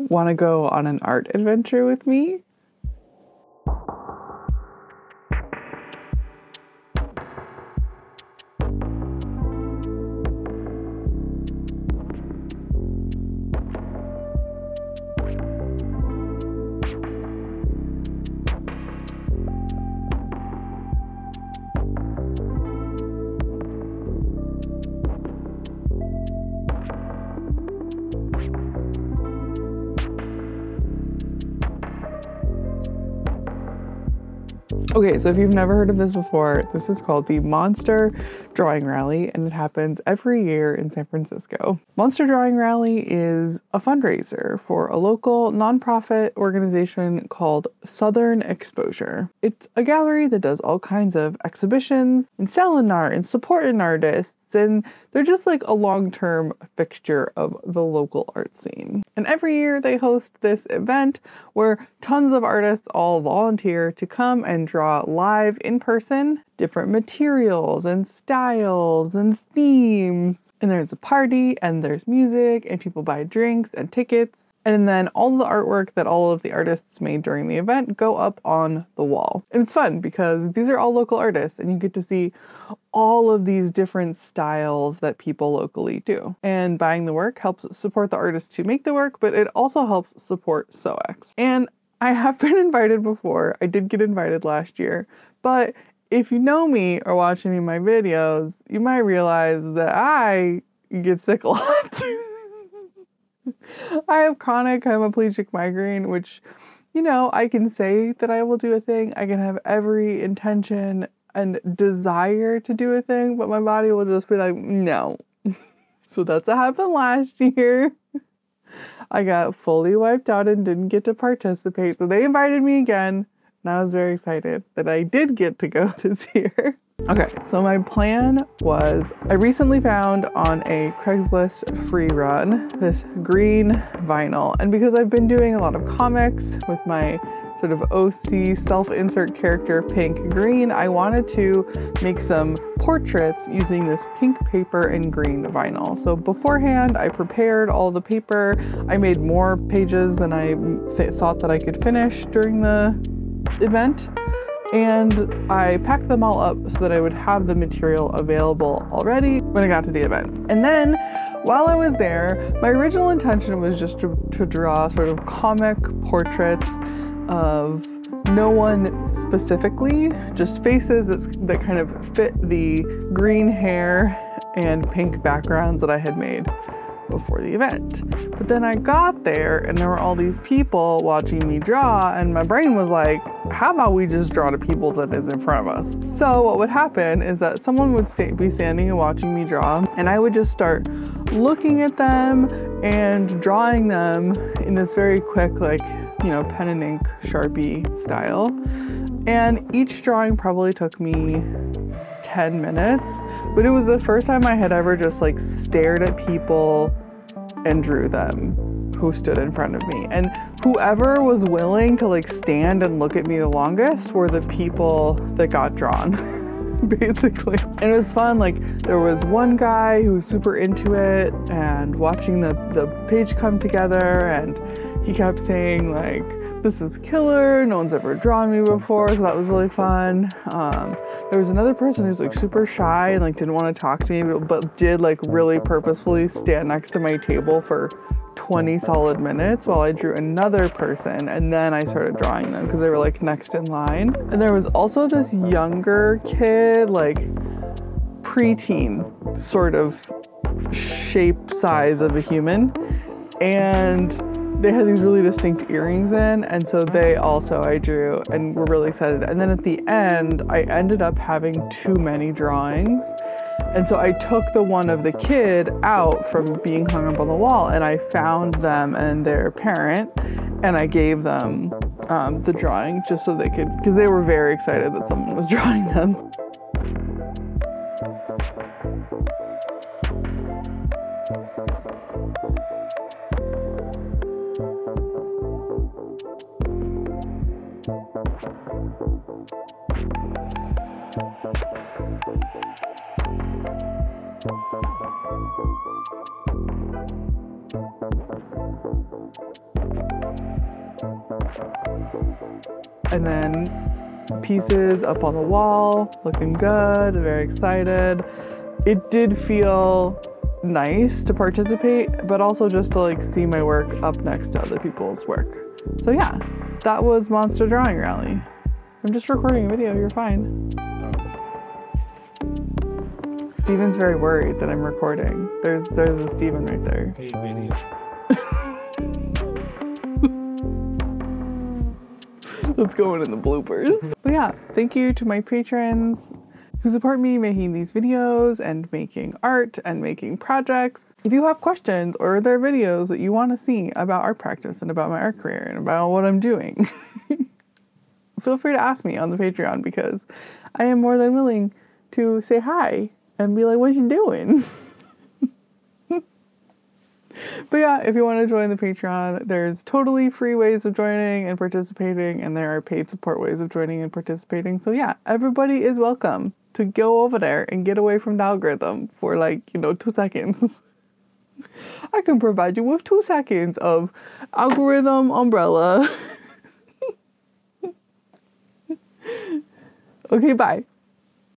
Want to go on an art adventure with me? Okay, so if you've never heard of this before, this is called the Monster Drawing Rally, and it happens every year in San Francisco. Monster Drawing Rally is a fundraiser for a local nonprofit organization called Southern Exposure. It's a gallery that does all kinds of exhibitions and selling art and supporting artists, and they're just like a long-term fixture of the local art scene. And every year they host this event where tons of artists all volunteer to come and draw live in person, different materials and styles and themes. And there's a party and there's music and people buy drinks and tickets. And then all the artwork that all of the artists made during the event go up on the wall. And it's fun because these are all local artists and you get to see all of these different styles that people locally do. And buying the work helps support the artists who make the work, but it also helps support SOEX. And I have been invited before. I did get invited last year, but if you know me or watch any of my videos, you might realize that I get sick a lot. I have chronic hemiplegic migraine, which, you know, I can say that I will do a thing. I can have every intention and desire to do a thing, but my body will just be like, no. So that's what happened last year. I got fully wiped out and didn't get to participate. So they invited me again, and I was very excited that I did get to go this year. Okay, so my plan was, I recently found on a Craigslist free run this green vinyl. And because I've been doing a lot of comics with my sort of OC self-insert character Pink Green, I wanted to make some portraits using this pink paper and green vinyl. So beforehand, I prepared all the paper. I made more pages than I thought that I could finish during the event. And I packed them all up so that I would have the material available already when I got to the event. And then while I was there, my original intention was just to draw sort of comic portraits of no one specifically, just faces that kind of fit the green hair and pink backgrounds that I had made before the event. But then I got there and there were all these people watching me draw, and my brain was like, how about we just draw the people that is in front of us? So what would happen is that someone would be standing and watching me draw, and I would just start looking at them and drawing them in this very quick, like, you know, pen and ink Sharpie style. And each drawing probably took me 10 minutes, but it was the first time I had ever just like stared at people and drew them who stood in front of me. And whoever was willing to like stand and look at me the longest were the people that got drawn, basically. And it was fun. Like, there was one guy who was super into it and watching the page come together, and he kept saying like, this is killer, no one's ever drawn me before, so that was really fun. There was another person who's like super shy and like didn't want to talk to me, but did like really purposefully stand next to my table for 20 solid minutes while I drew another person, and then I started drawing them because they were like next in line. And there was also this younger kid, like preteen sort of shape size of a human, and they had these really distinct earrings in, and so they also I drew and were really excited. And then at the end, I ended up having too many drawings, and so I took the one of the kid out from being hung up on the wall, and I found them and their parent, and I gave them the drawing just so they could, because they were very excited that someone was drawing them. And then pieces up on the wall, looking good, very excited. It did feel nice to participate, but also just to like see my work up next to other people's work. So yeah, that was Monster Drawing Rally. I'm just recording a video, you're fine. Steven's very worried that I'm recording. There's a Steven right there. Hey, video. That's going in the bloopers. But yeah, thank you to my patrons who support me making these videos and making art and making projects. If you have questions or there are videos that you want to see about art practice and about my art career and about what I'm doing, feel free to ask me on the Patreon, because I am more than willing to say hi and be like, what you doing? But yeah, if you want to join the Patreon, there's totally free ways of joining and participating, and there are paid support ways of joining and participating. So yeah, everybody is welcome to go over there and get away from the algorithm for like, 2 seconds. I can provide you with 2 seconds of algorithm umbrella. Okay, bye.